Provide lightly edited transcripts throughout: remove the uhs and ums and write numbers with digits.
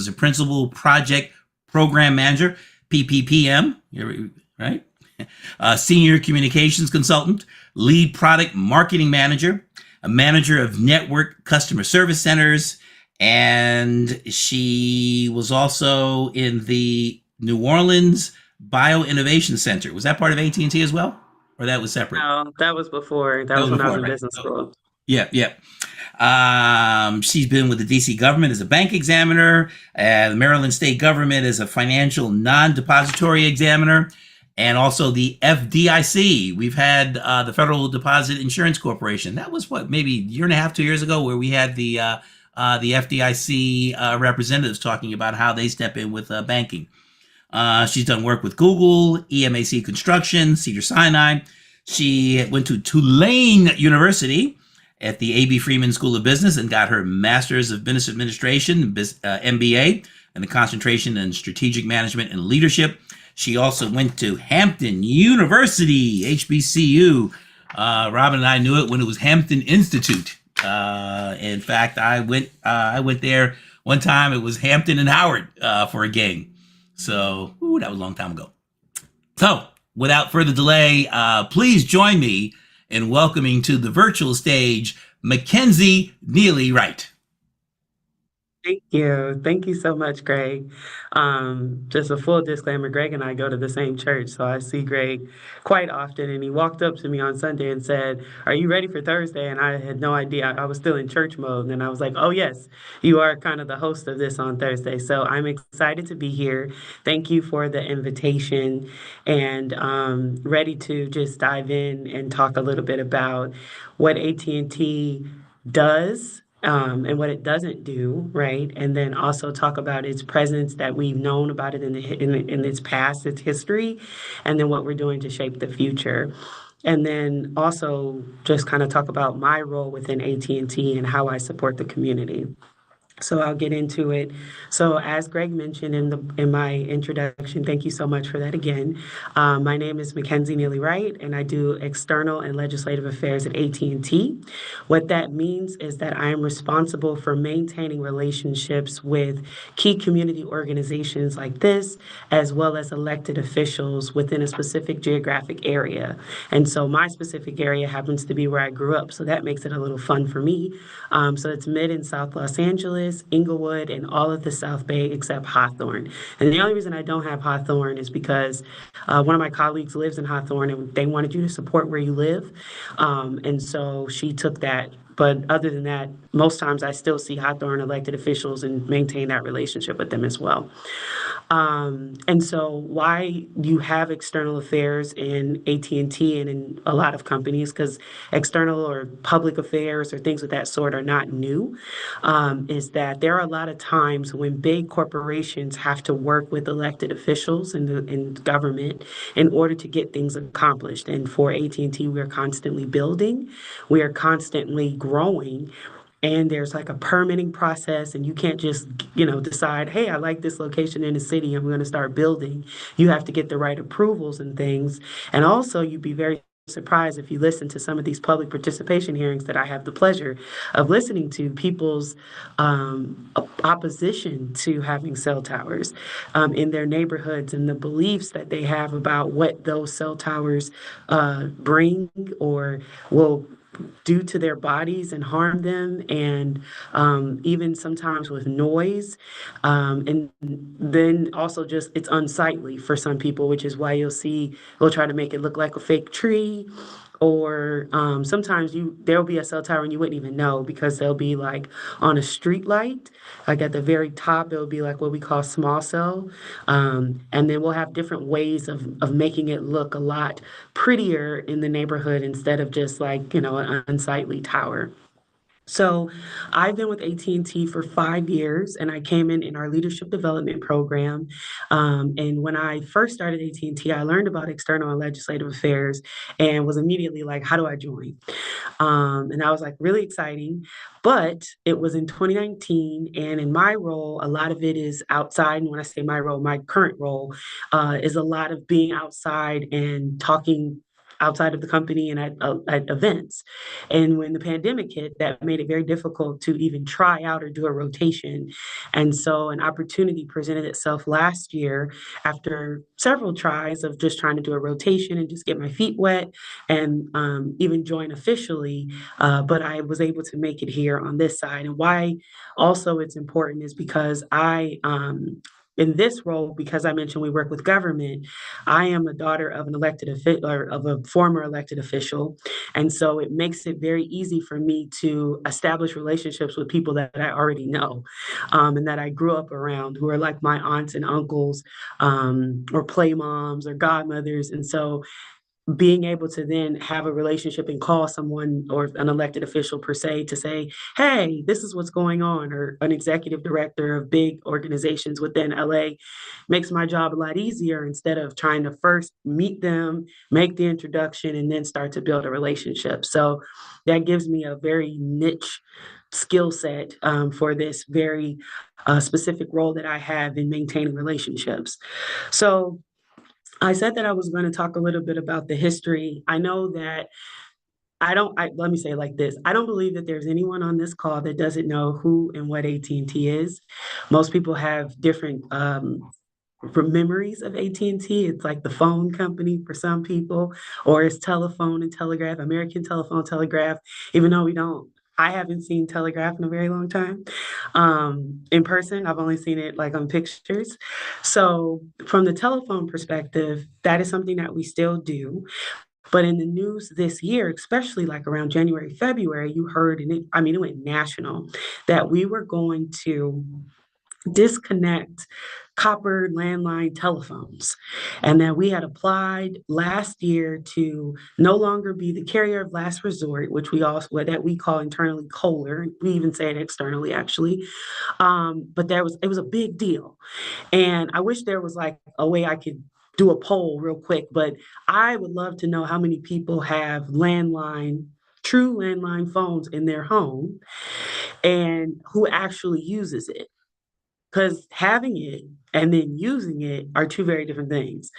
as a principal project program manager, PPPM, right? Senior communications consultant, lead product marketing manager, a manager of network customer service centers, and she was also in the New Orleans Bio Innovation Center. Was that part of AT&T as well, or that was separate? No, that was before. That That was was when I was before, in right? business Oh, school. yeah, yeah. She's been with the DC government as a bank examiner, the Maryland state government as a financial non-depository examiner, and also the FDIC. We've had the Federal Deposit Insurance Corporation. That was what, maybe a year and a half, 2 years ago, where we had the FDIC representatives talking about how they step in with banking. She's done work with Google, EMAC Construction, Cedar Sinai. She went to Tulane University at the A.B. Freeman School of Business and got her Master's of Business Administration, MBA, and a concentration in Strategic Management and Leadership. She also went to Hampton University, HBCU. Robin and I knew it when it was Hampton Institute. In fact, I went there one time. It was Hampton and Howard for a game. So, that was a long time ago. So, without further delay, please join me in welcoming to the virtual stage Mackenzie Neely Wright. Thank you. Thank you so much, Greg. Just a full disclaimer, Greg and I go to the same church, so I see Greg quite often. And he walked up to me on Sunday and said, "Are you ready for Thursday?" And I had no idea. I was still in church mode. And I was like, "Oh, yes, you are kind of the host of this on Thursday." So I'm excited to be here. Thank you for the invitation and ready to just dive in and talk a little bit about what AT&T does and what it doesn't do, right? And then also talk about its presence that we've known about it in its past, its history, and then what we're doing to shape the future. And then also just kind of talk about my role within AT&T and how I support the community. So I'll get into it. So as Greg mentioned in my introduction, thank you so much for that again. My name is Mackenzie Neely Wright, and I do external and legislative affairs at AT&T. What that means is that I am responsible for maintaining relationships with key community organizations like this, as well as elected officials within a specific geographic area. And so my specific area happens to be where I grew up, so that makes it a little fun for me. So it's Mid and South Los Angeles, Inglewood, and all of the South Bay except Hawthorne. And the only reason I don't have Hawthorne is because one of my colleagues lives in Hawthorne and they wanted you to support where you live. And so she took that. But other than that, most times I still see Hawthorne elected officials and maintain that relationship with them as well. And so why you have external affairs in AT&T and T and in a lot of companies, because external or public affairs or things of that sort are not new, is that there are a lot of times when big corporations have to work with elected officials in government in order to get things accomplished. And for AT&T, we're constantly building, we are constantly growing, and there's like a permitting process, and you can't just decide, hey, I like this location in the city, I'm going to start building. You have to get the right approvals and things. And also you'd be very surprised if you listen to some of these public participation hearings that I have the pleasure of listening to, people's opposition to having cell towers in their neighborhoods, and the beliefs that they have about what those cell towers bring or will do to their bodies and harm them, and even sometimes with noise. And then also just it's unsightly for some people, which is why you'll see they'll try to make it look like a fake tree. Or sometimes there'll be a cell tower and you wouldn't even know because they'll be like on a street light, like at the very top, it'll be like what we call small cell. And then we'll have different ways of making it look a lot prettier in the neighborhood instead of just like, an unsightly tower. So I've been with AT&T for 5 years, and I came in our leadership development program. And when I first started AT&T, I learned about external and legislative affairs and was immediately like, how do I join? And I was like, really exciting. But it was in 2019, and in my role, a lot of it is outside. And when I say my role, my current role is a lot of being outside and talking outside of the company and at events. And when the pandemic hit, that made it very difficult to even try out or do a rotation. And so an opportunity presented itself last year after several tries of just trying to do a rotation and just get my feet wet and even join officially. But I was able to make it here on this side. And why also it's important is because in this role, because I mentioned we work with government, I am a daughter of an elected official or of a former elected official. And so it makes it very easy for me to establish relationships with people that I already know and that I grew up around who are like my aunts and uncles or play moms or godmothers. And so being able to then have a relationship and call someone or an elected official per se to say, hey, this is what's going on, or an executive director of big organizations within LA makes my job a lot easier instead of trying to first meet them, make the introduction, and then start to build a relationship. So that gives me a very niche skill set for this very specific role that I have in maintaining relationships. So I said that I was going to talk a little bit about the history. I know that let me say it like this. I don't believe that there's anyone on this call that doesn't know who and what AT&T is. Most people have different for memories of AT&T. It's like the phone company for some people, or it's telephone and telegraph, American Telephone Telegraph, even though we don't. I haven't seen telegraph in a very long time in person. I've only seen it like on pictures. So, from the telephone perspective, that is something that we still do. But in the news this year, especially like around January, February, you heard, and I mean, it went national, that we were going to disconnect copper landline telephones, and that we had applied last year to no longer be the carrier of last resort, which we also that we call internally Kohler. We even say it externally, actually. But it was a big deal, and I wish there was like a way I could do a poll real quick, but I would love to know how many people have true landline phones in their home and who actually uses it, because having it and then using it are two very different things.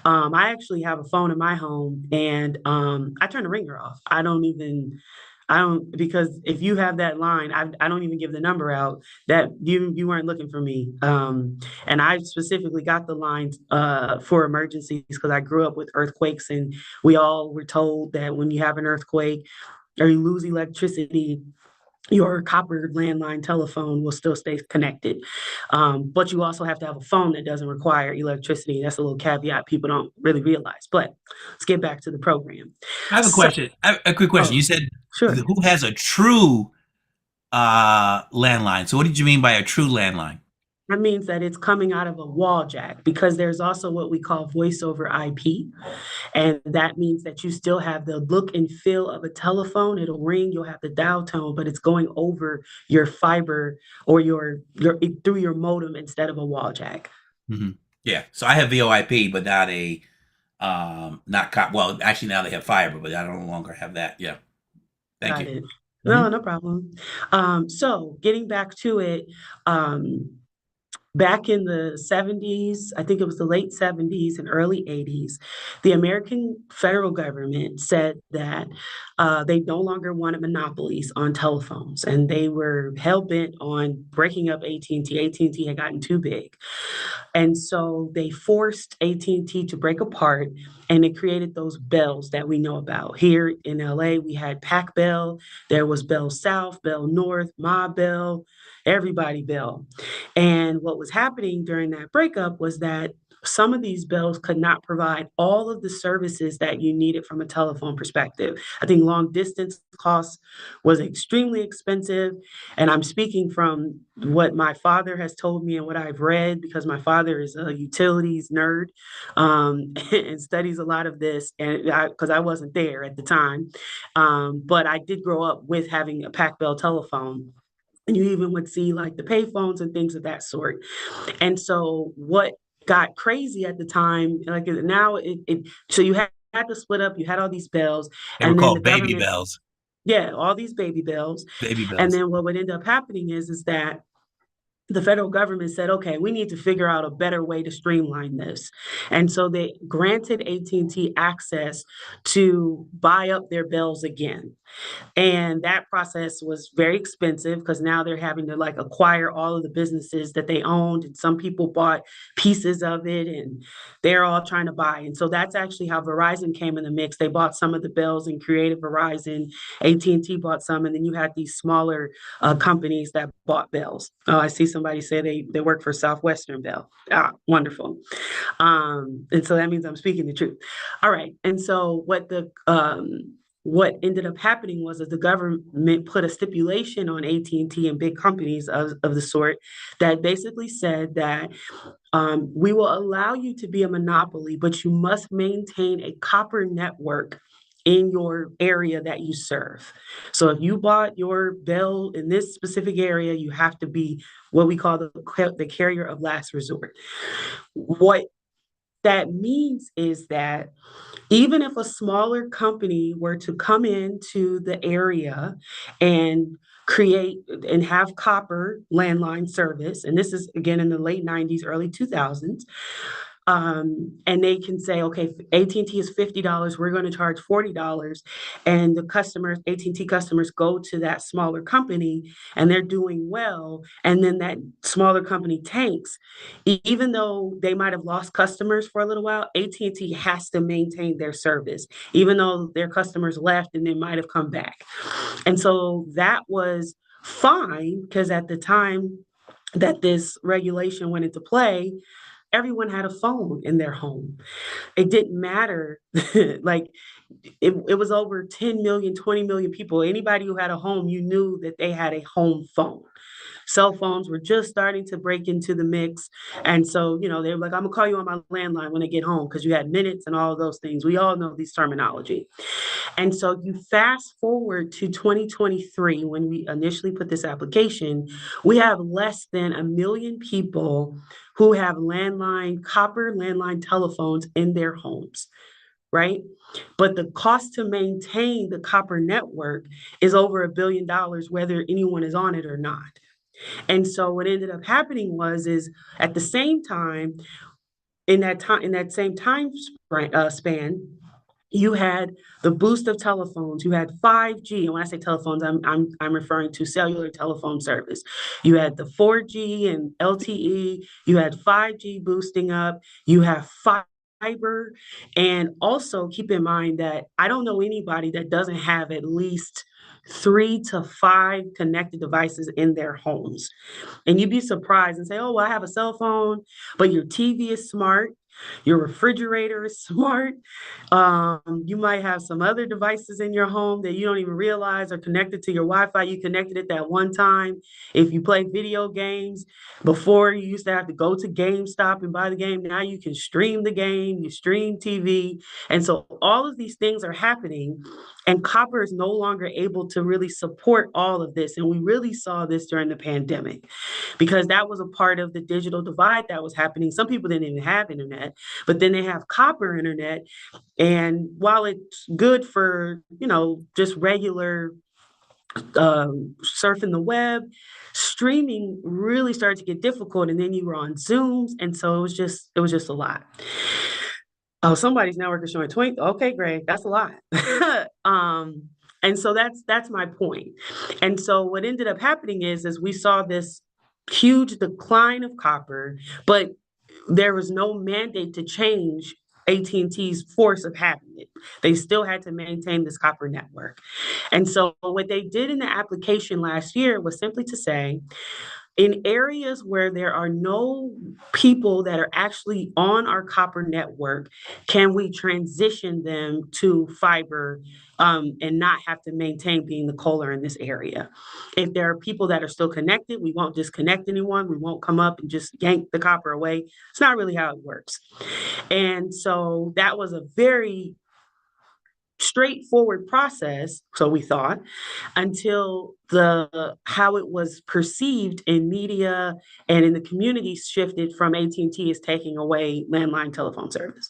I actually have a phone in my home, and I turn the ringer off. I don't, because if you have that line, I don't even give the number out that you weren't looking for me. And I specifically got the lines for emergencies because I grew up with earthquakes, and we all were told that when you have an earthquake or you lose electricity, your copper landline telephone will still stay connected. But you also have to have a phone that doesn't require electricity. That's a little caveat people don't really realize. But let's get back to the program. I have a So, question. A quick question. oh, You said sure. who has a true landline. So what did you mean by a true landline? That means that it's coming out of a wall jack, because there's also what we call voice over IP. And that means that you still have the look and feel of a telephone. It'll ring, you'll have the dial tone, but it's going over your fiber or your through your modem instead of a wall jack. Hmm. Yeah. So I have VoIP, but not a not cop. Well, actually now they have fiber, but I no longer have that. Yeah. Thank Got you. it. Hmm. No, no problem. So getting back to it, um, back in the 70s, I think it was the late 70s and early 80s, the American federal government said that they no longer wanted monopolies on telephones, and they were hell bent on breaking up AT&T. AT&T had gotten too big. And so they forced AT&T to break apart, and it created those bells that we know about. Here in LA, we had Pac Bell, there was Bell South, Bell North, Ma Bell, everybody Bell. And what was happening during that breakup was that some of these bells could not provide all of the services that you needed from a telephone perspective. I think long distance costs was extremely expensive. And I'm speaking from what my father has told me and what I've read, because my father is a utilities nerd and studies a lot of this. And because I wasn't there at the time, but I did grow up with having a Pac Bell telephone. And you even would see like the payphones and things of that sort. And so what got crazy at the time, like now so you had to split up, you had all these bells, They were and then the called baby government, bells. yeah, all these baby bells. Baby And bells. then what would end up happening is that the federal government said, okay, we need to figure out a better way to streamline this. And so they granted AT&T access to buy up their bills again. And that process was very expensive because now they're having to like acquire all of the businesses that they owned. And some people bought pieces of it and they're all trying to buy. And so that's actually how Verizon came in the mix. They bought some of the bills and created Verizon. AT&T bought some. And then you had these smaller companies that bought bells. Oh, I see somebody say they work for Southwestern Bell. Ah, wonderful. And so that means I'm speaking the truth. All right. And so what ended up happening was that the government put a stipulation on AT&T and big companies of the sort that basically said that we will allow you to be a monopoly, but you must maintain a copper network in your area that you serve. So if you bought your bill in this specific area, you have to be what we call the carrier of last resort. What that means is that even if a smaller company were to come into the area and create and have copper landline service, and this is again in the late 90s, early 2000s, and they can say, okay, AT&T is $50, we're going to charge $40, and the customers, AT&T customers, go to that smaller company and they're doing well, and then that smaller company tanks. Even though they might have lost customers for a little while, AT&T has to maintain their service, even though their customers left and they might have come back. And so that was fine because at the time that this regulation went into play, everyone had a phone in their home. It didn't matter. Like it was over 10 million, 20 million people. Anybody who had a home, you knew that they had a home phone. Cell phones were just starting to break into the mix. And so, they were like, I'm gonna call you on my landline when I get home because you had minutes and all of those things. We all know these terminology. And so you fast forward to 2023, when we initially put this application, we have less than a million people who have copper landline telephones in their homes, right? But the cost to maintain the copper network is over $1 billion, whether anyone is on it or not. And so what ended up happening is at the same time, in that same time span, you had the boost of telephones. You had 5G, and when I say telephones, I'm referring to cellular telephone service. You had the 4G and LTE. You had 5G boosting up. You have fiber, and also keep in mind that I don't know anybody that doesn't have at least 3 to 5 connected devices in their homes. And you'd be surprised and say, oh, well, I have a cell phone, but your TV is smart. Your refrigerator is smart. You might have some other devices in your home that you don't even realize are connected to your Wi-Fi. You connected it that one time. If you play video games, before you used to have to go to GameStop and buy the game. Now you can stream the game, you stream TV. And so all of these things are happening, and copper is no longer able to really support all of this. And we really saw this during the pandemic because that was a part of the digital divide that was happening. Some people didn't even have internet, but then they have copper internet. And while it's good for, just regular surfing the web, streaming really started to get difficult. And then you were on Zooms. And so it was just a lot. Oh, somebody's network is showing 20. Okay, Greg, that's a lot. And so that's my point. And so what ended up happening is we saw this huge decline of copper, but there was no mandate to change AT&T's force of having it. They still had to maintain this copper network. And so what they did in the application last year was simply to say, in areas where there are no people that are actually on our copper network, can we transition them to fiber and not have to maintain being the caller in this area? If there are people that are still connected, we won't disconnect anyone. We won't come up and just yank the copper away. It's not really how it works. And so that was a very straightforward process, so we thought, until the how it was perceived in media and in the community shifted from AT&T is taking away landline telephone service.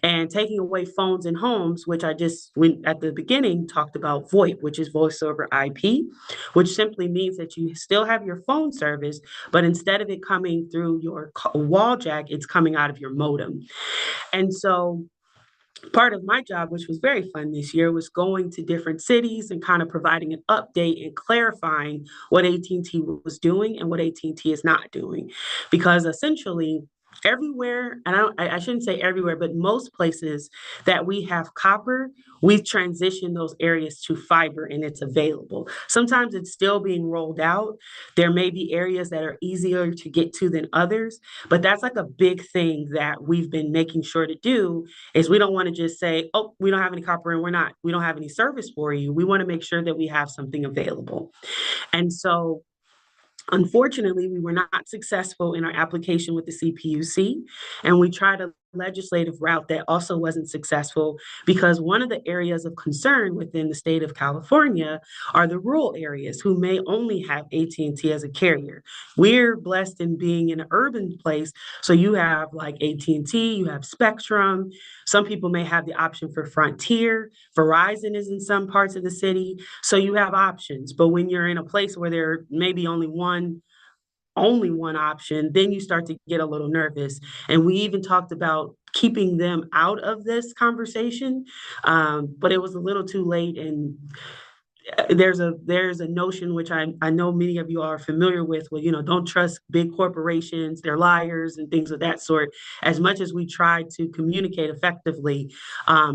and taking away phones in homes, which I just went at the beginning talked about VoIP, which is voice over IP, which simply means that you still have your phone service, but instead of it coming through your wall jack, it's coming out of your modem. And so part of my job, which was very fun this year, was going to different cities and kind of providing an update and clarifying what AT&T was doing and what AT&T is not doing. Because essentially, everywhere, and I shouldn't say everywhere, but most places that we have copper, we've transitioned those areas to fiber and it's available. Sometimes it's still being rolled out. There may be areas that are easier to get to than others, but that's like a big thing that we've been making sure to do is we don't want to just say, oh, we don't have any copper and we don't have any service for you. We want to make sure that we have something available. And so unfortunately, we were not successful in our application with the CPUC, and we tried a legislative route that also wasn't successful because one of the areas of concern within the state of California are the rural areas who may only have AT&T as a carrier. We're blessed in being in an urban place, so you have like AT&T, you have Spectrum. Some people may have the option for Frontier. Verizon is in some parts of the city, so you have options. But when you're in a place where there may be only one option, then you start to get a little nervous. And we even talked about keeping them out of this conversation, but it was a little too late. And there's a notion which I know many of you are familiar with, well, don't trust big corporations, they're liars and things of that sort, as much as we try to communicate effectively.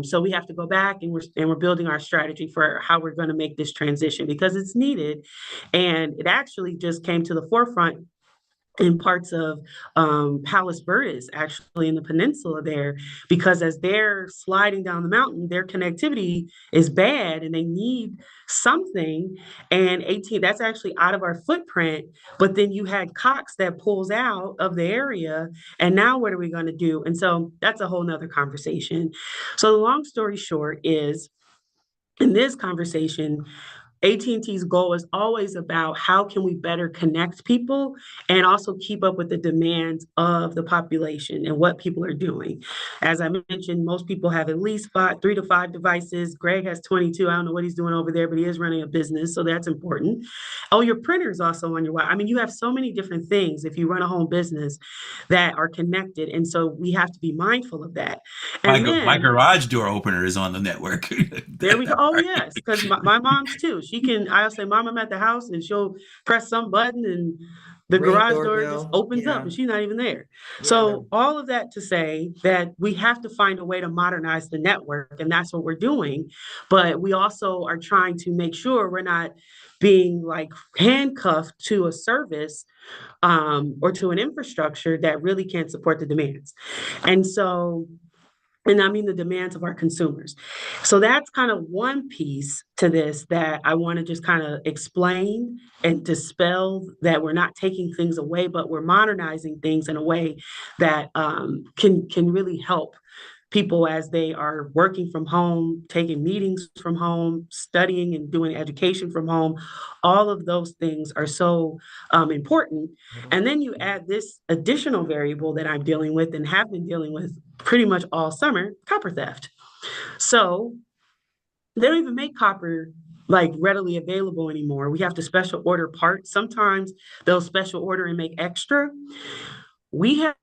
So we have to go back and we're building our strategy for how we're going to make this transition because it's needed. And it actually just came to the forefront in parts of Palos Verdes, actually in the peninsula there, because as they're sliding down the mountain, their connectivity is bad and they need something. And 18, that's actually out of our footprint. But then you had Cox that pulls out of the area. And now what are we going to do? And so that's a whole nother conversation. So the long story short is in this conversation, AT&T's goal is always about how can we better connect people and also keep up with the demands of the population and what people are doing. As I mentioned, most people have at least 3 to 5 devices. Greg has 22. I don't know what he's doing over there, but he is running a business, so that's important. Oh, your printer is also on your Wi-Fi. I mean, you have so many different things if you run a home business that are connected, and so we have to be mindful of that. And My then garage door opener is on the network. there we go. That Oh, part. yes, because my mom's too. I'll say, Mom, I'm at the house, and she'll press some button, and the Ring garage door just doorbell. opens up, and Yeah. she's not even there. Yeah. So, all of that to say that we have to find a way to modernize the network, and that's what we're doing. But we also are trying to make sure we're not being like handcuffed to a service or to an infrastructure that really can't support the demands. And so, and I mean the demands of our consumers. So that's kind of one piece to this that I want to just kind of explain and dispel that we're not taking things away, but we're modernizing things in a way that can really help people as they are working from home, taking meetings from home, studying and doing education from home. All of those things are so important. And then you add this additional variable that I'm dealing with and have been dealing with pretty much all summer, copper theft. So they don't even make copper like readily available anymore. We have to special order parts. Sometimes they'll special order and make extra. We have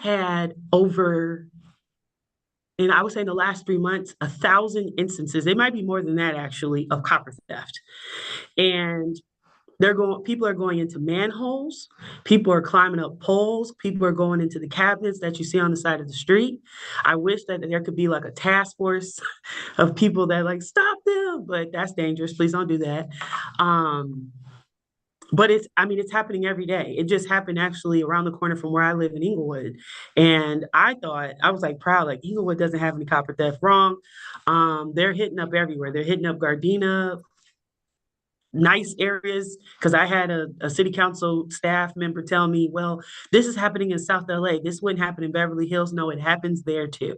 had over, and I would say in the last 3 months, 1,000 instances. It might be more than that actually of copper theft. And people are going into manholes, people are climbing up poles, people are going into the cabinets that you see on the side of the street. I wish that there could be like a task force of people that like stop them, but that's dangerous. Please don't do that. But it's happening every day. It just happened actually around the corner from where I live in Inglewood. And I was like proud, like Inglewood doesn't have any copper theft. Wrong. They're hitting up everywhere. They're hitting up Gardena, nice areas, because I had a city council staff member tell me, well, this is happening in South LA. This wouldn't happen in Beverly Hills. No, it happens there too.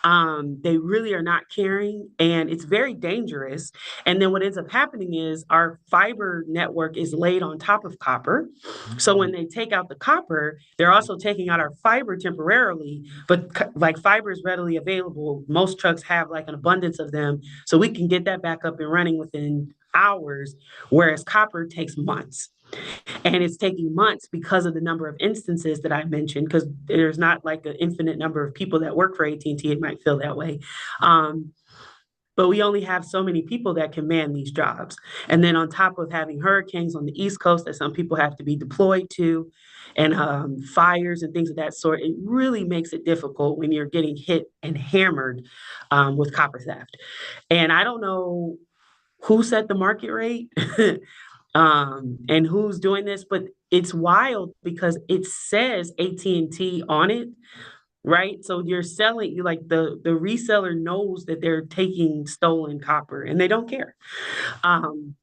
They really are not caring, and it's very dangerous. And then what ends up happening is our fiber network is laid on top of copper. So when they take out the copper, they're also taking out our fiber temporarily, but like fiber is readily available. Most trucks have like an abundance of them. So we can get that back up and running within hours, whereas copper takes months. And it's taking months because of the number of instances that I mentioned, because there's not like an infinite number of people that work for AT&T. It might feel that way. Um, but we only have so many people that can man these jobs. And then on top of having hurricanes on the East Coast that some people have to be deployed to, and fires and things of that sort, it really makes it difficult when you're getting hit and hammered with copper theft. And I don't know who set the market rate and who's doing this, but it's wild because it says AT&T on it, right? So you're selling, you like the reseller knows that they're taking stolen copper and they don't care. Um,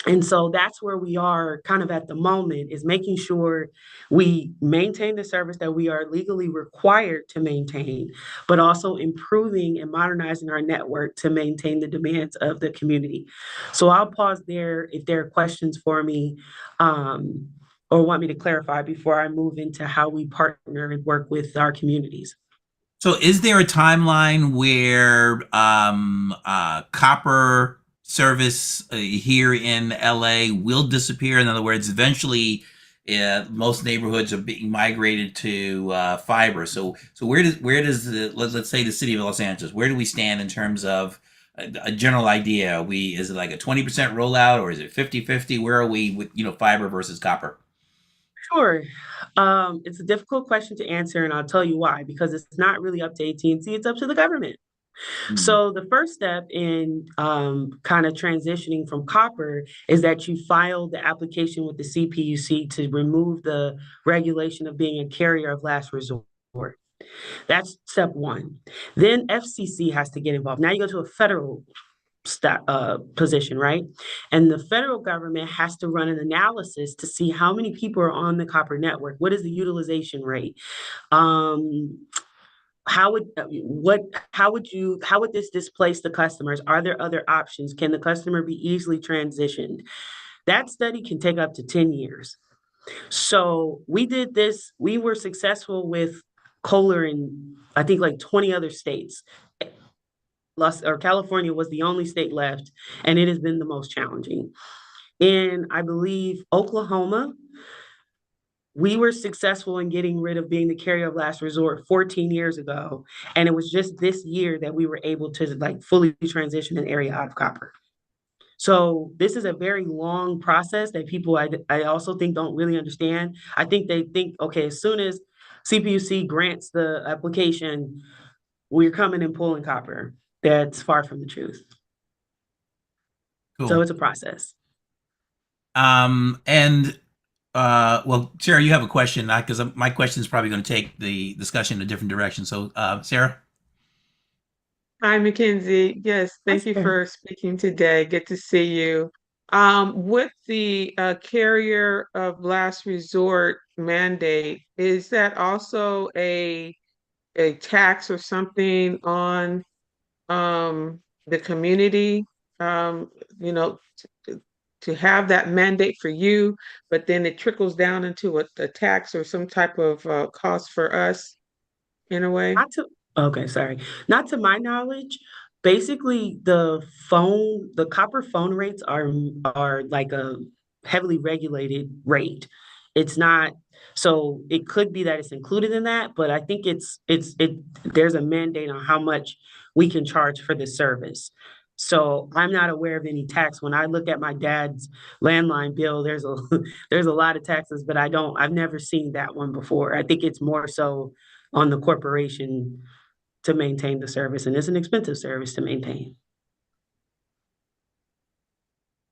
and so that's where we are kind of at the moment, is making sure we maintain the service that we are legally required to maintain, but also improving and modernizing our network to maintain the demands of the community. So I'll pause there if there are questions for me, um, or want me to clarify before I move into how we partner and work with our communities. So, is there a timeline where copper service here in LA will disappear? In other words, eventually, most neighborhoods are being migrated to fiber. So where does let's say the city of Los Angeles, where do we stand in terms of a general idea? We Is it like a 20% rollout, or is it 50-50? Where are we with fiber versus copper? Sure. It's a difficult question to answer, and I'll tell you why. Because it's not really up to AT&T; it's up to the government. Hmm. So the first step in kind of transitioning from copper is that you file the application with the CPUC to remove the regulation of being a carrier of last resort. That's step one. Then FCC has to get involved. Now you go to a federal position, right? And the federal government has to run an analysis to see how many people are on the copper network. What is the utilization rate? Um, how would what how would this displace the customers? Are there other options? Can the customer be easily transitioned? That study can take up to 10 years. So we did this, we were successful with Kohler in I think like 20 other states. California was the only state left, and it has been the most challenging. In, I believe, Oklahoma, we were successful in getting rid of being the carrier of last resort 14 years ago. And it was just this year that we were able to like fully transition an area out of copper. So this is a very long process that people I also think don't really understand. I think they think, okay, as soon as CPUC grants the application, we're coming and pulling copper. That's far from the truth. So Cool. it's a process. And well, Sarah, you have a question, because my question is probably going to take the discussion in a different direction. So, Sarah. Hi, Mackenzie. Yes, thank That's you fair. for speaking today. Good to see you. With the carrier of last resort mandate, is that also a tax or something on the community? Um, you know, to, to have that mandate for you, but then it trickles down into a tax or some type of cost for us in a way? Not to, okay, sorry. Not to my knowledge. Basically, the copper phone rates are like a heavily regulated rate. It's not, so it could be that it's included in that, but I think there's a mandate on how much we can charge for the service. So I'm not aware of any tax. When I look at my dad's landline bill, there's a there's a lot of taxes, but I've never seen that one before. I think it's more so on the corporation to maintain the service, and it's an expensive service to maintain.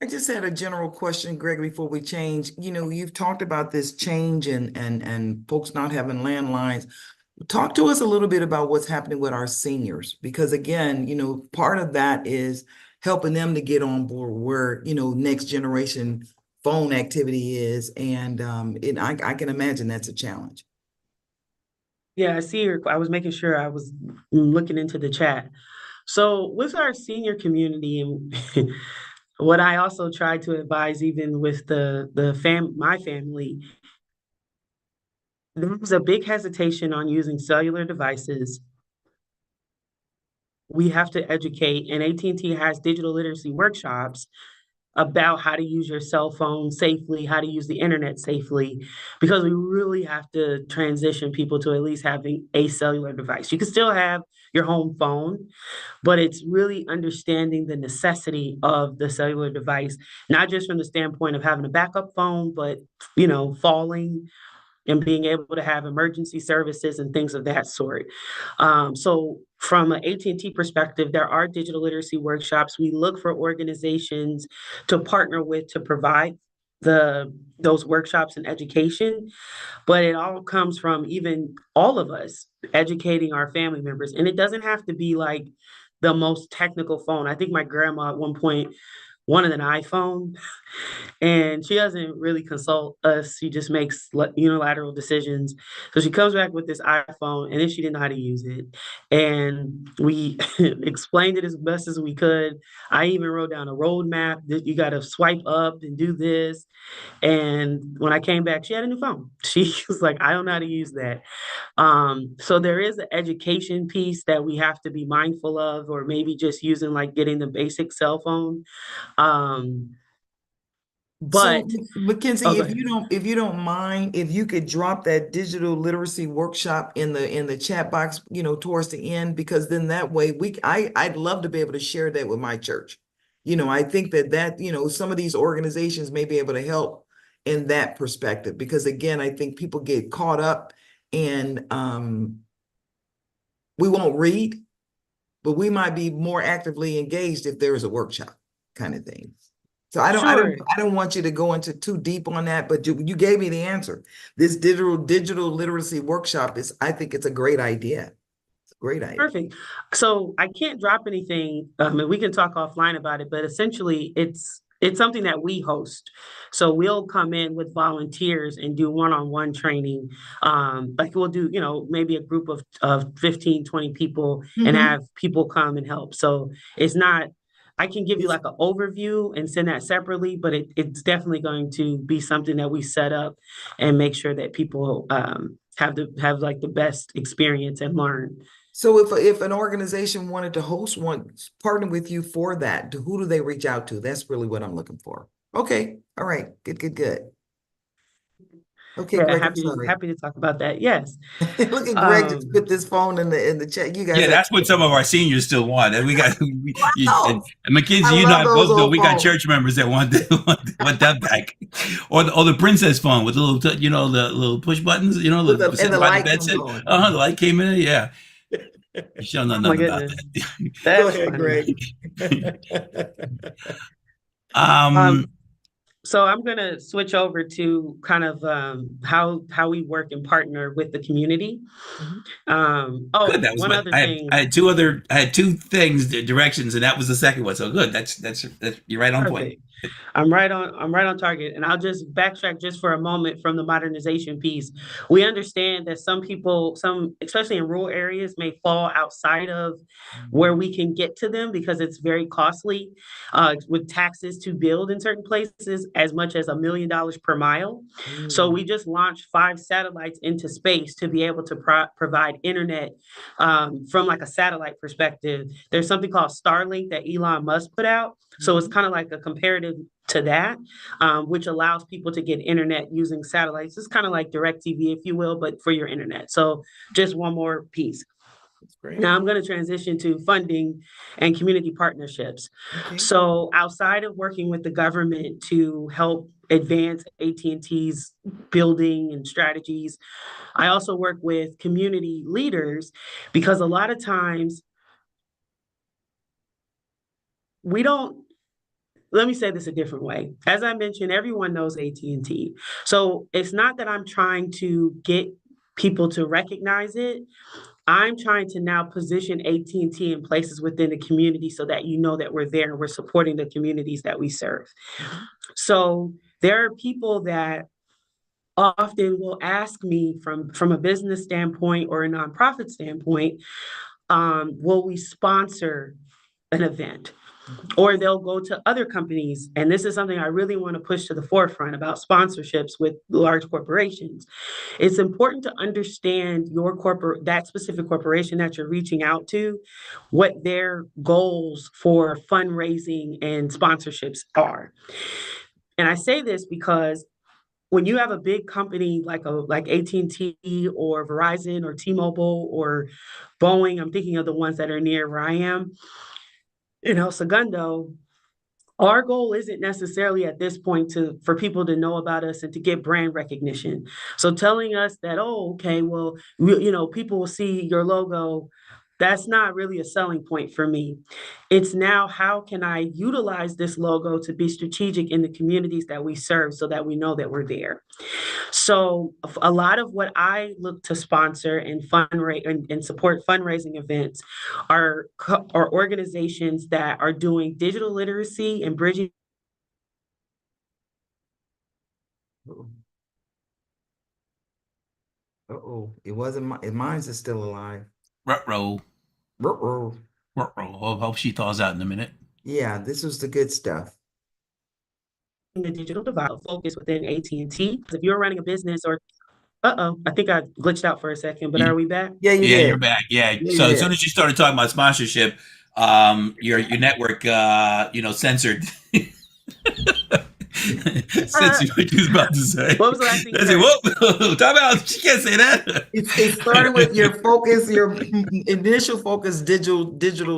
I just had a general question, Greg, before we change. You've talked about this change and folks not having landlines. Talk to us a little bit about what's happening with our seniors, because again, part of that is helping them to get on board where, next generation phone activity is. And I can imagine that's a challenge. Yeah, I see I was making sure I was looking into the chat. So with our senior community, and what I also try to advise, even with my family, there was a big hesitation on using cellular devices. We have to educate, and AT&T has digital literacy workshops about how to use your cell phone safely, how to use the internet safely, because we really have to transition people to at least having a cellular device. You can still have your home phone, but it's really understanding the necessity of the cellular device, not just from the standpoint of having a backup phone, but falling and being able to have emergency services and things of that sort. So from an AT&T perspective, there are digital literacy workshops. We look for organizations to partner with to provide those workshops and education, but it all comes from even all of us educating our family members. And it doesn't have to be like the most technical phone. I think my grandma at one point wanted an iPhone, and she doesn't really consult us. She just makes unilateral decisions. So she comes back with this iPhone, and then she didn't know how to use it. And we explained it as best as we could. I even wrote down a roadmap that you got to swipe up and do this. And when I came back, she had a new phone. She was like, I don't know how to use that. So there is an education piece that we have to be mindful of, or maybe just using like getting the basic cell phone. Um, So but Mackenzie, Oh, go ahead. if you don't mind, if you could drop that digital literacy workshop in the chat box, towards the end, because then that way I'd love to be able to share that with my church. I think that some of these organizations may be able to help in that perspective, because again, I think people get caught up and we won't read, but we might be more actively engaged if there is a workshop kind of thing. So Sure. I don't want you to go into too deep on that, but you gave me the answer. This digital literacy workshop I think it's a great idea. It's a great idea. Perfect. So I can't drop anything, and we can talk offline about it, but essentially it's something that we host. So we'll come in with volunteers and do one-on-one training. Like we'll do, maybe a group of 15, 20 people and Mhm. have people come and help. So it's not, I can give you like an overview and send that separately, but it's definitely going to be something that we set up and make sure that people have like the best experience and learn. So if an organization wanted to host one, partner with you for that, who do they reach out to? That's really what I'm looking for. Okay. All right. Good. Okay, Yeah, Greg, I'm happy sorry. happy to talk about that. Yes. Look at Greg just Um, put this phone in the chat. You guys Yeah, have, that's what some of our seniors still want. And we got and oh, I Mackenzie, you and love I those both know old we got phones. church members that want that back, or the princess phone with the little the little push buttons, And sitting the by the light bed. comes Said, on. the light came in. Yeah, you sure know oh my nothing about goodness, that. Go that's ahead, funny. Greg. Um, um, so I'm gonna switch over to kind of how we work and partner with the community. Mhm. Good. Oh, That was one my. other thing. I had two things directions, and that was the second one. So good. That's you're right on point. Perfect. I'm right on target. And I'll just backtrack just for a moment from the modernization piece. We understand that some people, especially in rural areas, may fall outside of where we can get to them because it's very costly with taxes to build in certain places, as much as $1 million per mile. So Mm. we just launched 5 satellites into space to be able to provide internet from like a satellite perspective. There's something called Starlink that Elon Musk put out. So it's Mhm. kind of like a comparative to that, which allows people to get internet using satellites. It's kind of like DirecTV, if you will, but for your internet. So just one more piece. That's great. Now I'm going to transition to funding and community partnerships. Okay. So outside of working with the government to help advance AT&T's building and strategies, I also work with community leaders because a lot of times we don't, let me say this a different way. As I mentioned, everyone knows AT&T. So it's not that I'm trying to get people to recognize it. I'm trying to now position AT&T in places within the community so that you know that we're there and we're supporting the communities that we serve. So there are people that often will ask me from a business standpoint or a nonprofit standpoint, will we sponsor an event? Or they'll go to other companies. And this is something I really want to push to the forefront about sponsorships with large corporations. It's important to understand that specific corporation that you're reaching out to, what their goals for fundraising and sponsorships are. And I say this because when you have a big company like AT&T or Verizon or T-Mobile or Boeing, I'm thinking of the ones that are near where I am, Segundo, our goal isn't necessarily at this point for people to know about us and to get brand recognition. So telling us that, oh, okay, well, people will see your logo, that's not really a selling point for me. It's now, how can I utilize this logo to be strategic in the communities that we serve so that we know that we're there? So a lot of what I look to sponsor and fundraise and support fundraising events are organizations that are doing digital literacy and bridging. Uh-oh, it wasn't mine's is still alive. Ruh-roh. Ruh-roh. Ruh-roh. Hope she thaws out in a minute. Yeah, this was the good stuff. The digital divide focus within AT&T. If you're running a business or I think I glitched out for a second, but are we back? Yeah, you Yeah, did. you're back. Yeah. Yeah, So you as soon did. as you started talking about sponsorship, your network censored censored what you was about to say. What was the last thing you I said, heard? whoa, talk about, she can't say that. It started with your focus, your initial focus, digital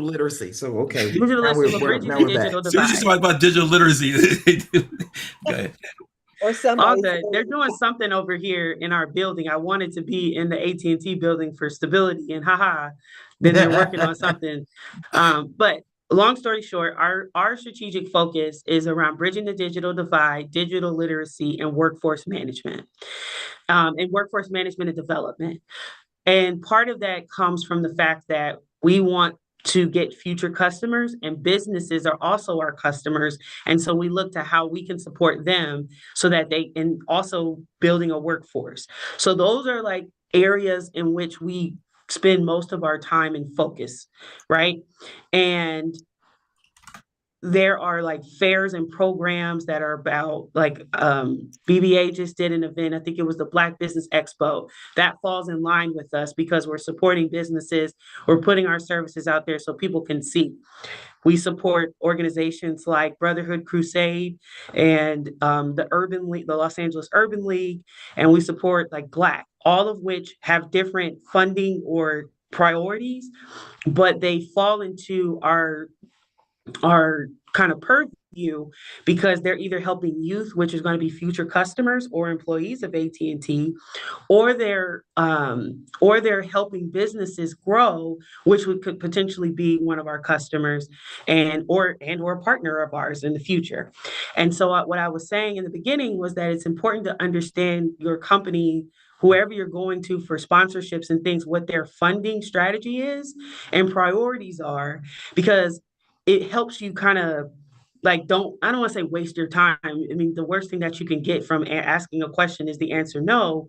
literacy. So okay, Digital now literacy, bridging the we're back. digital As soon as you divide. talk about digital literacy, go ahead. Or All somebody. good. They're doing something over here in our building. I wanted to be in the AT&T building for stability, and haha, then they're working on something. But long story short, our strategic focus is around bridging the digital divide, digital literacy, and workforce management, and workforce management and development. And part of that comes from the fact that we want to get future customers, and businesses are also our customers. And so we look to how we can support them so that and also building a workforce. So those are like areas in which we spend most of our time and focus, right? And there are like fairs and programs that are about BBA just did an event. I think it was the Black Business Expo. That falls in line with us because we're supporting businesses. We're putting our services out there so people can see. We support organizations like Brotherhood Crusade and the Urban League, the Los Angeles Urban League, and we support like Black, all of which have different funding or priorities, but they fall into our kind of purview because they're either helping youth, which is going to be future customers or employees of AT&T, or they're helping businesses grow, which could potentially be one of our customers or a partner of ours in the future. And so what I was saying in the beginning was that it's important to understand your company, whoever you're going to for sponsorships and things, what their funding strategy is and priorities are, because it helps you kind of I don't want to say waste your time. I mean, the worst thing that you can get from asking a question is the answer no,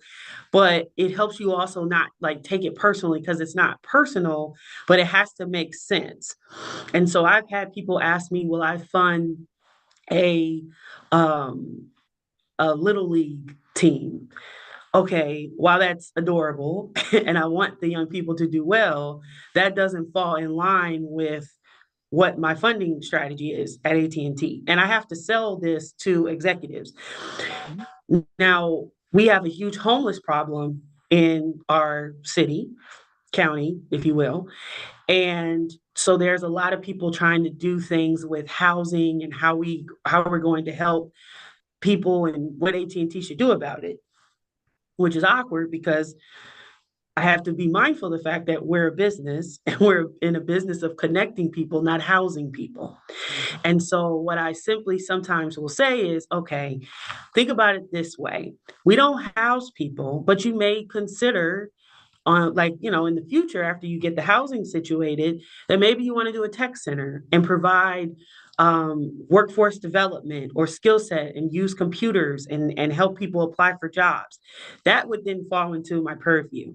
but it helps you also not like take it personally because it's not personal, but it has to make sense. And so I've had people ask me, will I fund a little league team? Okay, while that's adorable and I want the young people to do well, that doesn't fall in line with what my funding strategy is at AT&T. And I have to sell this to executives. Now, we have a huge homeless problem in our city, county, if you will. And so there's a lot of people trying to do things with housing and how we're going to help people and what AT&T should do about it, which is awkward because I have to be mindful of the fact that we're a business and we're in a business of connecting people, not housing people. And so what I simply sometimes will say is, okay, think about it this way. We don't house people, but you may consider on, like, in the future, after you get the housing situated, that maybe you want to do a tech center and provide workforce development or skill set and use computers and help people apply for jobs. That would then fall into my purview.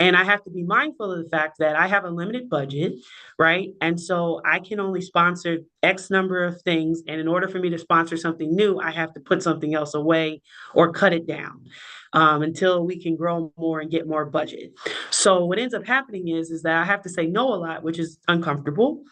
And I have to be mindful of the fact that I have a limited budget, right? And so I can only sponsor X number of things. And in order for me to sponsor something new, I have to put something else away or cut it down until we can grow more and get more budget. So what ends up happening is that I have to say no a lot, which is uncomfortable.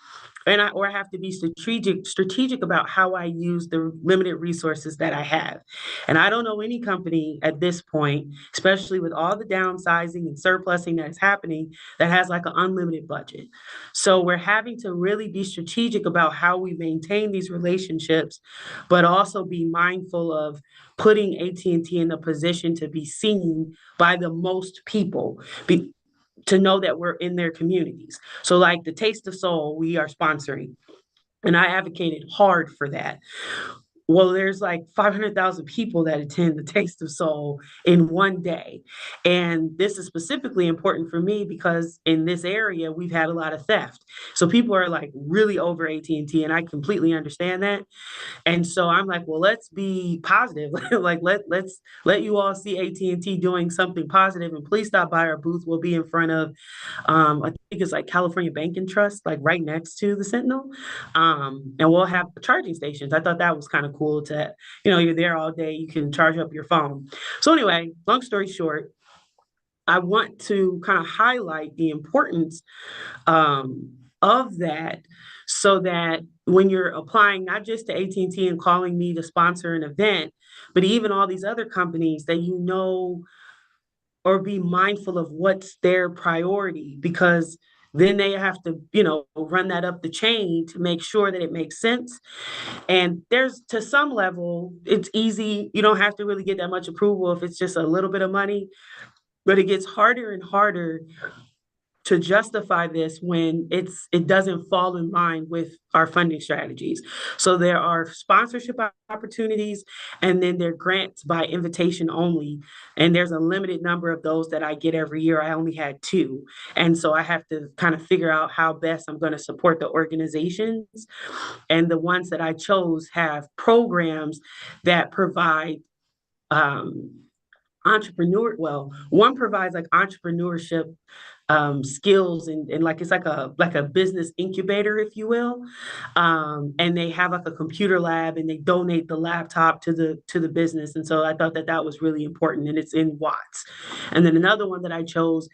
I have to be strategic about how I use the limited resources that I have. And I don't know any company at this point, especially with all the downsizing and surplusing that is happening, that has like an unlimited budget. So we're having to really be strategic about how we maintain these relationships, but also be mindful of putting AT&T in a position to be seen by the most people. To know that we're in their communities. So like the Taste of Soul, we are sponsoring. And I advocated hard for that. Well, there's like 500,000 people that attend the Taste of Soul in one day. And this is specifically important for me because in this area, we've had a lot of theft. So people are like really over AT&T, and I completely understand that. And so I'm like, well, let's be positive. Like let's let you all see AT&T doing something positive, and please stop by our booth. We'll be in front of I think it's like California Bank and Trust, like right next to the Sentinel. And we'll have charging stations. I thought that was kind of cool to, you're there all day, you can charge up your phone. So anyway, long story short, I want to kind of highlight the importance of that, so that when you're applying not just to AT&T and calling me to sponsor an event, but even all these other companies, that or be mindful of what's their priority, because then they have to, run that up the chain to make sure that it makes sense. And there's, to some level, it's easy. You don't have to really get that much approval if it's just a little bit of money, but it gets harder and harder to justify this when it doesn't fall in line with our funding strategies. So there are sponsorship opportunities, and then there are grants by invitation only. And there's a limited number of those that I get every year. I only had 2. And so I have to kind of figure out how best I'm going to support the organizations. And the ones that I chose have programs that provide one provides like entrepreneurship skills, and like it's like a business incubator, if you will. And they have like a computer lab, and they donate the laptop to the business. And so I thought that was really important, and it's in Watts. And then another one that I chose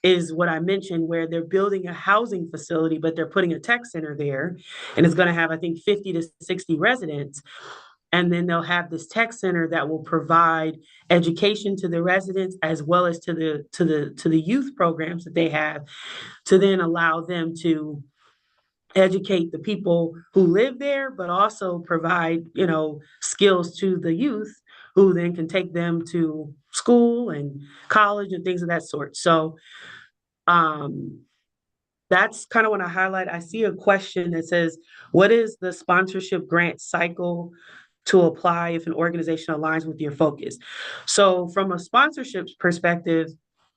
is what I mentioned, where they're building a housing facility, but they're putting a tech center there, and it's going to have, I think, 50 to 60 residents. And then they'll have this tech center that will provide education to the residents, as well as to the youth programs that they have, to then allow them to educate the people who live there, but also provide, skills to the youth, who then can take them to school and college and things of that sort. So that's kind of what I highlight. I see a question that says, what is the sponsorship grant cycle to apply if an organization aligns with your focus? So from a sponsorships perspective,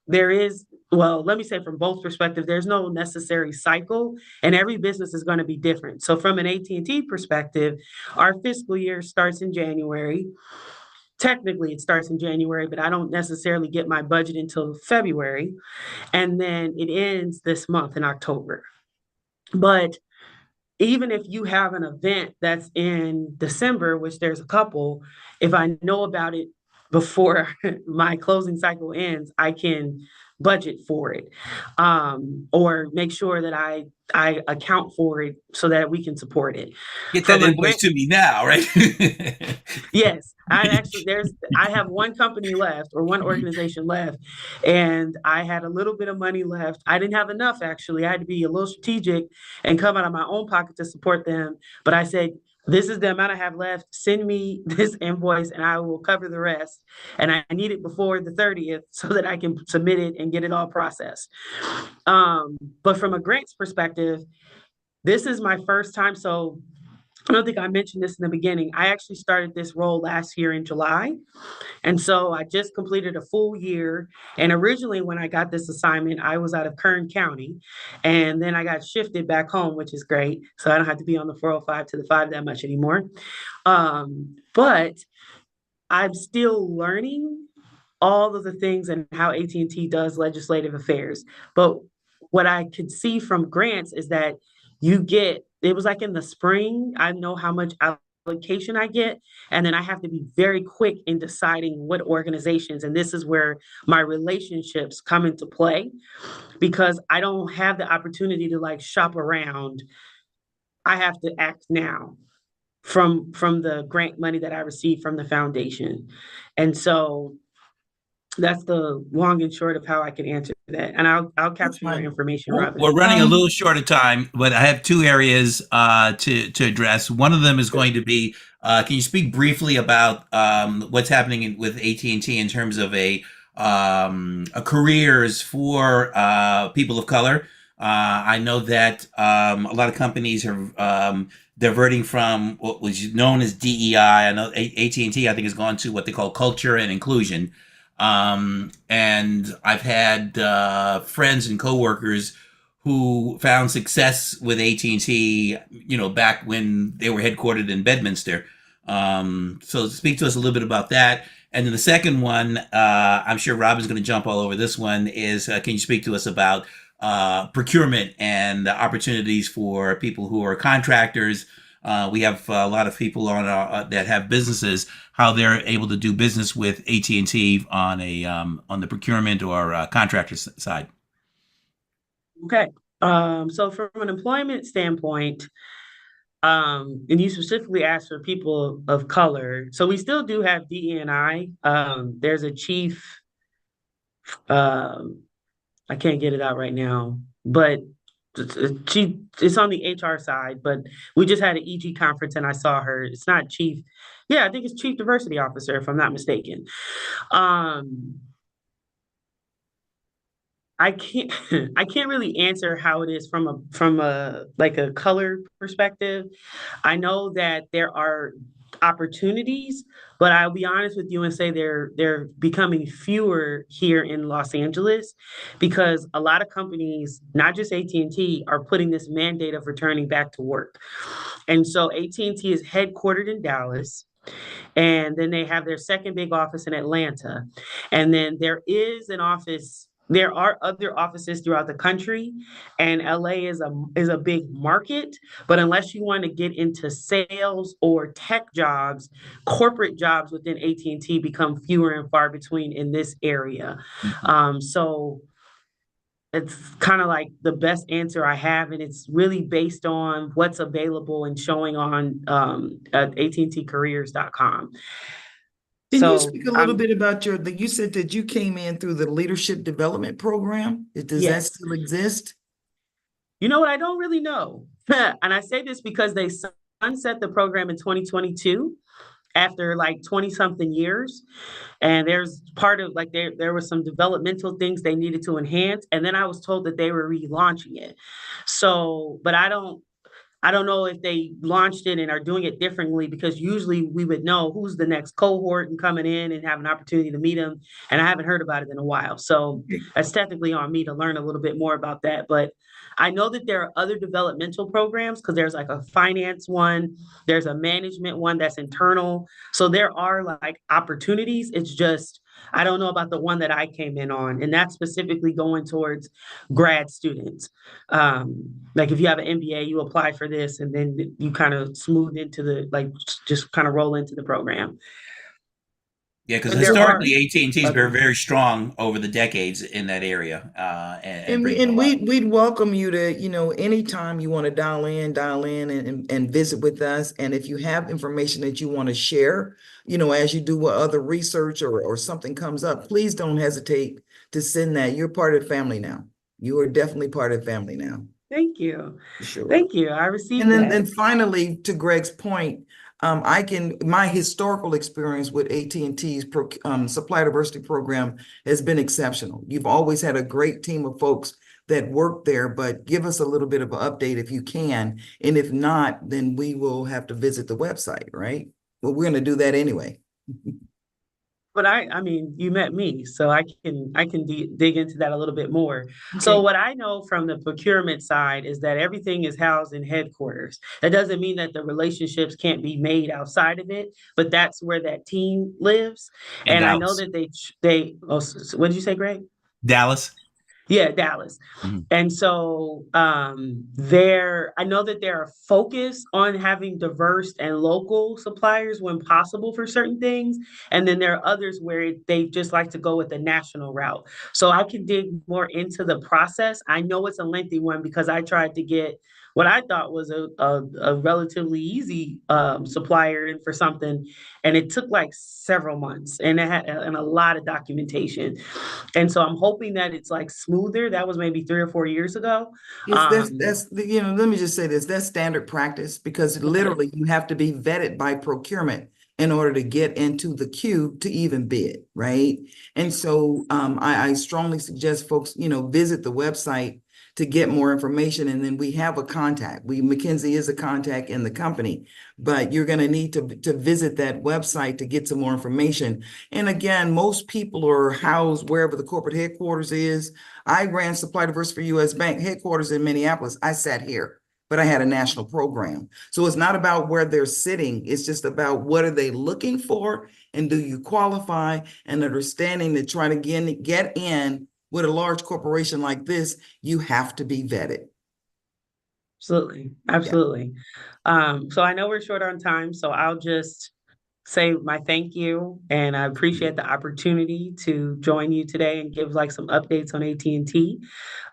let me say from both perspectives, there's no necessary cycle, and every business is going to be different. So from an AT&T perspective, our fiscal year starts in January. Technically, it starts in January, but I don't necessarily get my budget until February. And then it ends this month in October. But even if you have an event that's in December, which there's a couple, if I know about it before my closing cycle ends, I can budget for it, or make sure that I account for it so that we can support it. Get that invoice to me now, right? Yes, I have one company left, or one organization left, and I had a little bit of money left. I didn't have enough, actually. I had to be a little strategic and come out of my own pocket to support them. But I said, this is the amount I have left. Send me this invoice and I will cover the rest. And I need it before the 30th so that I can submit it and get it all processed. But from a grants perspective, this is my first time. So I don't think I mentioned this in the beginning. I actually started this role last year in July. And so I just completed a full year. And originally, when I got this assignment, I was out of Kern County. And then I got shifted back home, which is great. So I don't have to be on the 405 to the 5 that much anymore. But I'm still learning all of the things and how AT&T does legislative affairs. But what I could see from grants is that it was like in the spring, I know how much allocation I get, and then I have to be very quick in deciding what organizations, and this is where my relationships come into play because I don't have the opportunity to like shop around. I have to act now from the grant money that I received from the foundation. And so that's the long and short of how I can answer that. And I'll That's capture your fine. information, We're Robin. running a little short of time, but I have two areas to address. One of them is going to be, can you speak briefly about what's happening with AT&T in terms of a careers for people of color? I know that a lot of companies are diverting from what was known as DEI. I know AT&T, I think, has gone to what they call culture and inclusion. And I've had friends and coworkers who found success with AT&T, back when they were headquartered in Bedminster. So speak to us a little bit about that. And then the second one, I'm sure Robin's going to jump all over this one, is can you speak to us about procurement and the opportunities for people who are contractors? We have a lot of people on that have businesses, how they're able to do business with AT&T on the procurement or contractor side. Okay. So from an employment standpoint, and you specifically asked for people of color. So we still do have DE&I. There's a chief, um, I can't get it out right now, but it's on the HR side, but we just had an EG conference and I saw her. It's not chief. Yeah, I think it's chief diversity officer, if I'm not mistaken. Um, I can't I can't really answer how it is from a like a color perspective. I know that there are opportunities, but I'll be honest with you and say they're becoming fewer here in Los Angeles because a lot of companies, not just AT&T, are putting this mandate of returning back to work. And so AT&T is headquartered in Dallas. And then they have their second big office in Atlanta. And then there are other offices throughout the country, and LA is a big market. But unless you want to get into sales or tech jobs, corporate jobs within AT&T become fewer and far between in this area. So it's kind of like the best answer I have, and it's really based on what's available and showing on at AT&Tcareers.com. Can you So speak a little bit about you said that you came in through the leadership development program. Does that yes, still exist? you know what? I don't really know, and I say this because they sunset the program in 2022 after like 20 something years. And there's part of like there were some developmental things they needed to enhance. And then I was told that they were relaunching it. So, but I don't know if they launched it and are doing it differently because usually we would know who's the next cohort and coming in and have an opportunity to meet them. And I haven't heard about it in a while. So Okay. that's technically on me to learn a little bit more about that. But I know that there are other developmental programs because there's like a finance one, there's a management one that's internal. So there are like opportunities. It's just, I don't know about the one that I came in on, and that's specifically going towards grad students. Like if you have an MBA, you apply for this and then you kind of smooth into the like just kind of roll into the program. Yeah, because But there are historically AT&T has been other, very strong over the decades in that area, and And we bringing a and lot. we'd welcome you to, anytime you want to dial in and visit with us. And if you have information that you want to share, as you do with other research or something comes up, please don't hesitate to send that. You're part of the family now. You are definitely part of the family now. thank you. For sure. Thank you. I And received then that. finally, to Greg's point, My historical experience with AT&T's supply diversity program has been exceptional. You've always had a great team of folks that work there, but give us a little bit of an update if you can. And if not, then we will have to visit the website, right? Well, we're going to do that anyway. But I mean, you met me, so I can dig into that a little bit more. So Okay. what I know from the procurement side is that everything is housed in headquarters. That doesn't mean that the relationships can't be made outside of it, but that's where that team lives. In And I know Dallas. that they what did you say, Greg? Dallas. Yeah, Dallas. Mhm. And so there I know that they're focused on having diverse and local suppliers when possible for certain things. And then there are others where they just like to go with the national route. So I can dig more into the process. I know it's a lengthy one because I tried to get what I thought was a relatively easy supplier in for something, and it took like several months, and it had and a lot of documentation. And so I'm hoping that it's like smoother. That was maybe 3 or 4 years ago. It's Um, let me just say this, that's standard practice because okay. literally you have to be vetted by procurement in order to get into the queue to even bid, right? And so I strongly suggest folks, visit the website to get more information. And then we have a contact. McKinsey is a contact in the company, but you're going to need to visit that website to get some more information. And again, most people are housed wherever the corporate headquarters is. I ran Supply Diversity for US Bank headquarters in Minneapolis. I sat here, but I had a national program. So it's not about where they're sitting. It's just about what are they looking for and do you qualify, and understanding that trying to get in with a large corporation like this, you have to be vetted. Absolutely. Yeah. Absolutely. So I know we're short on time, so I'll just say my thank you, and I appreciate the opportunity to join you today and give like some updates on AT&T.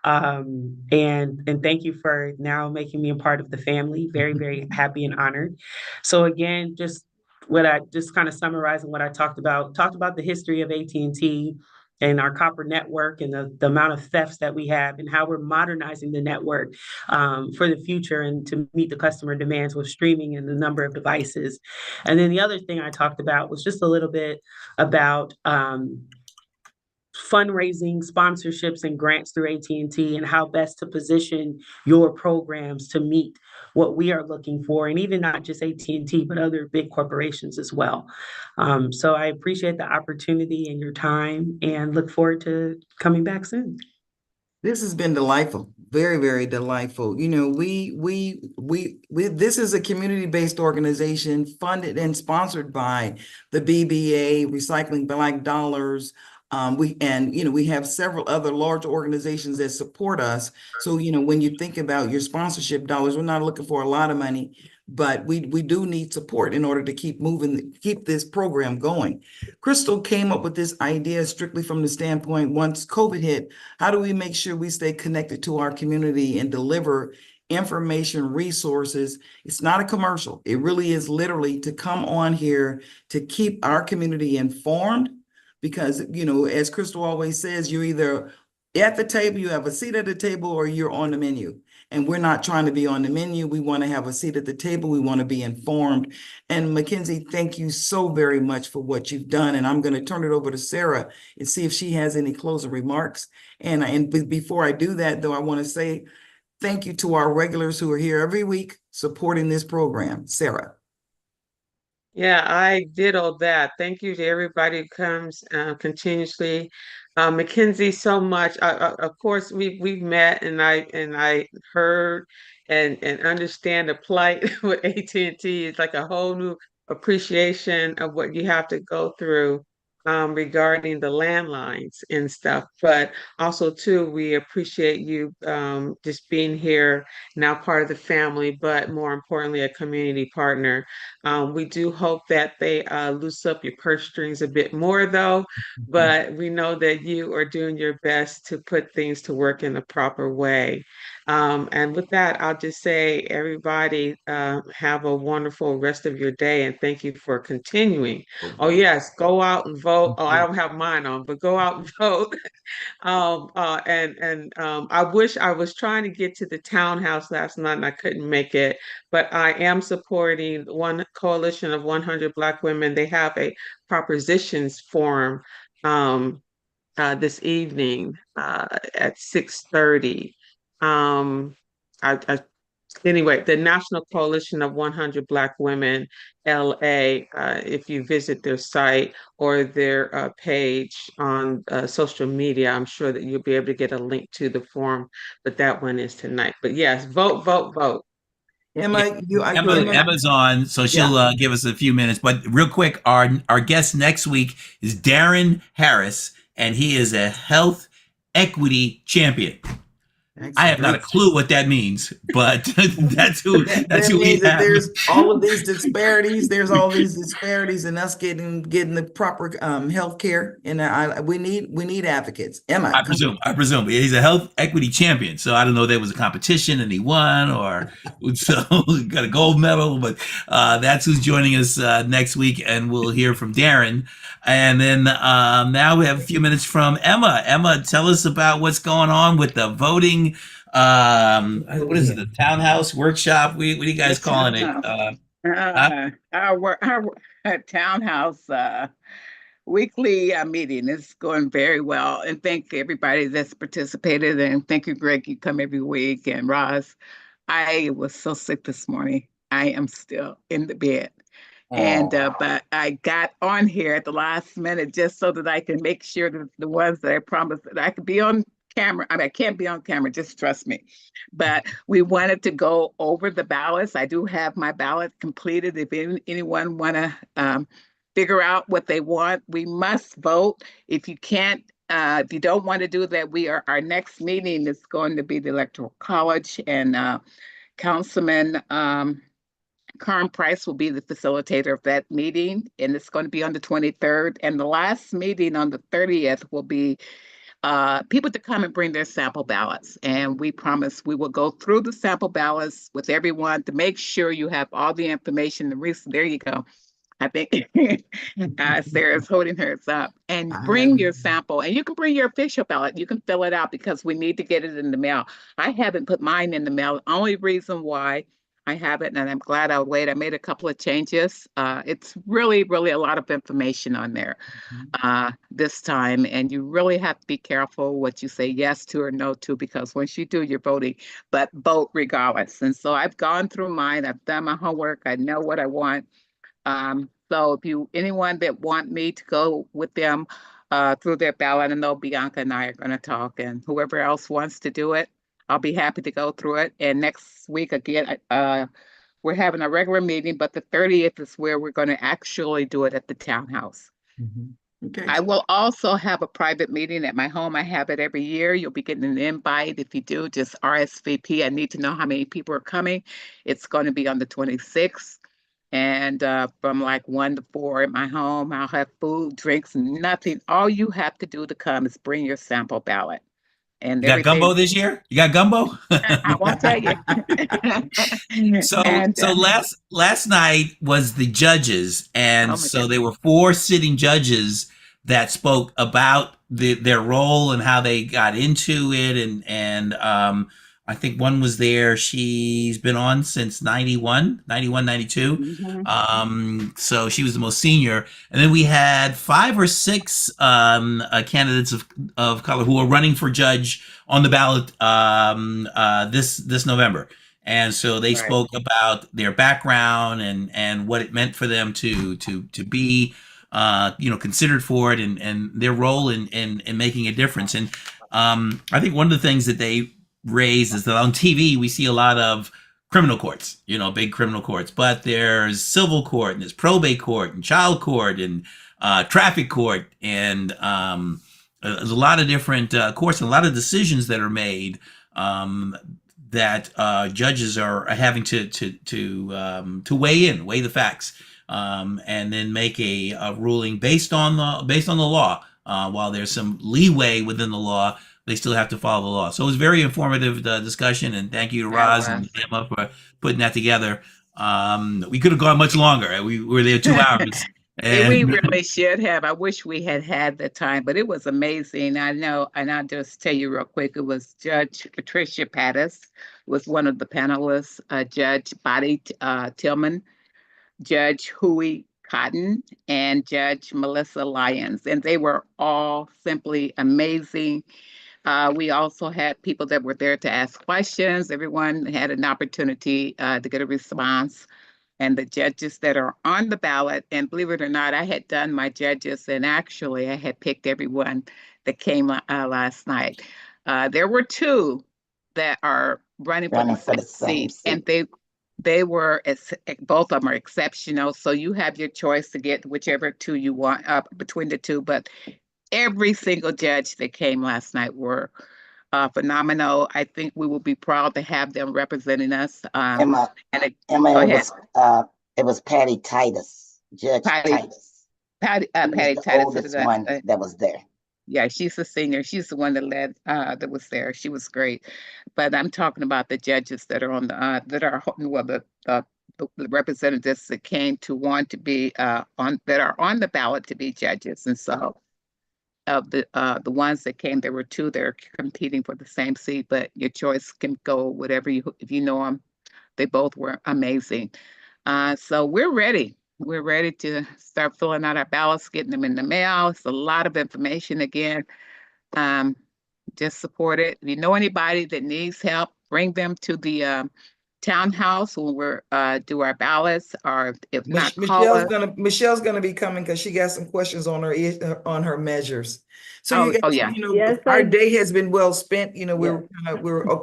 And thank you for now making me a part of the family. Very, very happy and honored. So again, just what I just kind of summarizing what I talked about the history of AT&T and our copper network and the amount of thefts that we have and how we're modernizing the network for the future and to meet the customer demands with streaming and the number of devices. And then the other thing I talked about was just a little bit about fundraising, sponsorships, and grants through AT&T and how best to position your programs to meet what we are looking for, and even not just AT&T, but other big corporations as well. So I appreciate the opportunity and your time and look forward to coming back soon. This has been delightful, very, very delightful. This is a community-based organization funded and sponsored by the BBA, Recycling Black Dollars. We have several other large organizations that support us. So, when you think about your sponsorship dollars, we're not looking for a lot of money, but we do need support in order to keep this program going. Crystal came up with this idea strictly from the standpoint, once COVID hit, how do we make sure we stay connected to our community and deliver information resources? It's not a commercial. It really is literally to come on here to keep our community informed because, as Crystal always says, you're either at the table, you have a seat at the table, or you're on the menu. And we're not trying to be on the menu. We want to have a seat at the table. We want to be informed. And Mackenzie, thank you so very much for what you've done. And I'm going to turn it over to Sarah and see if she has any closing remarks. And before I do that, though, I want to say thank you to our regulars who are here every week supporting this program. Sarah. Yeah, I did all that. Thank you to everybody who comes continuously. Mackenzie, so much. Of course, we've met, and I heard and understand the plight with AT&T. It's like a whole new appreciation of what you have to go through regarding the landlines and stuff. But also, too, we appreciate you just being here, now part of the family, but more importantly, a community partner. We do hope that they loose up your purse strings a bit more, though, but we know that you are doing your best to put things to work in the proper way. And with that, I'll just say, everybody, have a wonderful rest of your day, and thank you for continuing. Oh, yes, go out and vote. vote. Oh, I don't have mine on, but go out and vote. I wish I was trying to get to the townhouse last night and I couldn't make it, but I am supporting one coalition of 100 Black women. They have a propositions forum um, this evening at 6:30. Um, I Anyway, the National Coalition of 100 Black Women, LA, if you visit their site or their page on social media, I'm sure that you'll be able to get a link to the forum, but that one is tonight. But yes, vote, vote, vote. Yeah, Emma, Emma, Emma's on, so she'll yeah. give us a few minutes. But real quick, our guest next week is Darren Harris, and he is a health equity champion. I have not a clue what that means, but that's who That we means that have. there's all of these disparities. There's all these disparities in us getting the proper health care, and we need advocates. Emma, I presume he's a health equity champion. So I don't know if there was a competition and he won, or so got a gold medal. But that's who's joining us next week, and we'll hear from Darren. And then now we have a few minutes from Emma. Emma, tell us about what's going on with the voting. What is it? The townhouse workshop? What are you guys calling it? Our townhouse weekly meeting is going very well, and thank everybody that's participated, and thank you, Greg. You come every week, and Roz. I was so sick this morning. I am still in the bed. And but I got on here at the last minute just so that I can make sure that the ones that I promised that I could be on camera. I mean, I can't be on camera, just trust me. But we wanted to go over the ballots. I do have my ballot completed. If anyone want to figure out what they want, we must vote. If you can't, if you don't want to do that, our next meeting is going to be the Electoral College, and Councilman Karen Price will be the facilitator of that meeting, and it's going to be on the 23rd. And the last meeting on the 30th will be people to come and bring their sample ballots. And we promise we will go through the sample ballots with everyone to make sure you have all the information. There you go. I think Sarah's holding hers up. And bring your sample, and you can bring your official ballot. You can fill it out because we need to get it in the mail. I haven't put mine in the mail. The only reason why I haven't, and I'm glad I waited. I made a couple of changes. It's really, really a lot of information on there this time, and you really have to be careful what you say yes to or no to, because once you do, you're voting, but vote regardless. And so I've gone through mine. I've done my homework. I know what I want. So if anyone that want me to go with them through their ballot, I know Bianca and I are going to talk, and whoever else wants to do it, I'll be happy to go through it. And next week, again, we're having a regular meeting, but the 30th is where we're going to actually do it at the townhouse. Okay. I will also have a private meeting at my home. I have it every year. You'll be getting an invite. If you do, just RSVP. I need to know how many people are coming. It's going to be on the 26th. And from like 1 to 4 at my home, I'll have food, drinks, nothing. All you have to do to come is bring your sample ballot. And you got gumbo this year? You got gumbo? I won't tell you. So last night was the judges, and so there were 4 sitting judges that spoke about their role and how they got into it, and I think one was there. She's been on since 91, 92. Mm-hmm. So she was the most senior. And then we had 5 or 6 candidates of color who are running for judge on the ballot this November. And so they spoke about their background and what it meant for them to be considered for it, and their role in making a difference. And I think one of the things that they raised is that on TV we see a lot of criminal courts, big criminal courts, but there's civil court and there's probate court and child court and traffic court, and there's a lot of different courts and a lot of decisions that are made that judges are having to weigh the facts, and then make a ruling based on the law. While there's some leeway within the law, they still have to follow the law. So it was a very informative discussion, and thank you to Roz and Emma for putting that together. We could have gone much longer. We were there 2 hours, And we And really should have. I wish we had had the time, but it was amazing. I know, and I'll just tell you real quick. It was Judge Patricia Pattis was one of the panelists. Judge Bobby Tillman, Judge Huey Cotton, and Judge Melissa Lyons, and they were all simply amazing. We also had people that were there to ask questions. Everyone had an opportunity to get a response. And the judges that are on the ballot, and believe it or not, I had done my judges, and actually I had picked everyone that came last night. There were two that are running for Running the for the same same seat, and seat. they were both of them are exceptional. So you have your choice to get whichever two you want between the two. But every single judge that came last night were phenomenal. I think we will be proud to have them representing us. Emma, And Emma, go ahead, it was Patty Titus, Judge Patty. Titus. She was Patty the Titus. oldest one that was there. Yeah, she's a senior. She's the one that led, that was there. She was great. But I'm talking about the judges that are on the, well, the representatives that came to want to be that are on the ballot to be judges. And so of the ones that came, there were two that are competing for the same seat, but your choice can go whatever if you know them. They both were amazing. So we're ready. We're ready to start filling out our ballots, getting them in the mail. It's a lot of information again. Um, just support it. If you know anybody that needs help, bring them to the townhouse when we're do our ballots, or if not, call us. Michelle's gonna be coming because she got some questions on her measures. So you guys, Yeah. Yes, our day has been well spent. Yeah. We're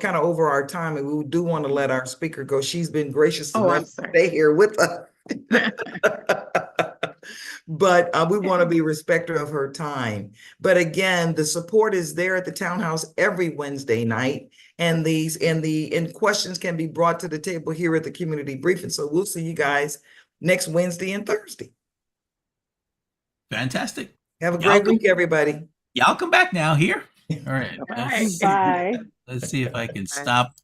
kind of over our time, and we do want to let our speaker go. She's been gracious Oh, I'm enough to sorry. stay here with us. But we want to be respectful of her time. But again, the support is there at the townhouse every Wednesday night, and questions can be brought to the table here at the community briefing. So we'll see you guys next Wednesday and Thursday. fantastic. Have a great week, everybody. Y'all come back now here. All right. Bye. Bye. Let's see if I can stop the